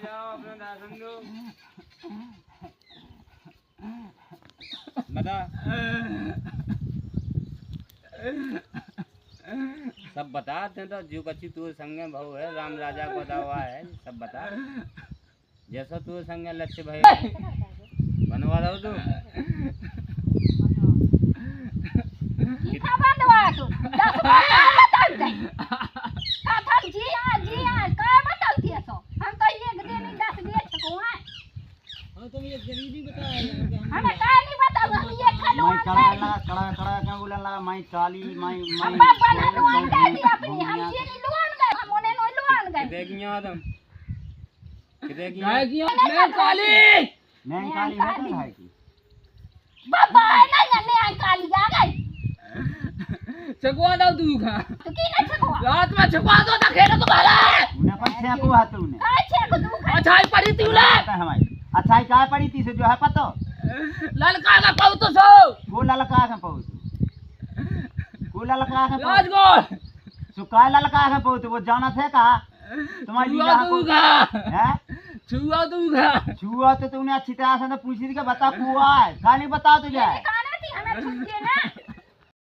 जाओ अपना दासन दो बता सब बता दे तो जो कच्ची तू संगे भाव है राम राजा को दावा है सब बता जैसा तू संगे लक्ष्य भाई बनवा रहा तू कितना बनवा तू 10 बार बता दे था जी हां का बताती है तो हम तो एक दिन 10 दे छको है हां तुम ये गरीबी बताया हम का नहीं बताओ हम ये खलो मैं कड़ा क्या बोलने लगा मैं काली मैं बाबा ने लोन दे दी अपनी हम ये नहीं लोन गए हम उन्हें नहीं लोन गए देगिया आदम देगिया मैं काली है की बाबा नहीं नहीं काली आ गई छकवा दो तू का तो की नहीं छको रात में छकवा दो ना खेल तो भला उन्हें पर छेकू हाथ उन्हें अच्छे को तू अच्छाई पड़ी थी उले हमारी अच्छाई का पड़ी थी से जो है पतो ललका का पाऊ तो सो वो ललका का पाऊ वो ललका का राज गोल सुका ललका का पाऊ वो जाना थे कहा तुम्हारी लीला दूंगा है छुआ दूंगा छुआ तो तूने अच्छी तरह से पूछ दी कि बता कुआ है खाली बताओ तुझे खाना थी हमें छुट्टी ना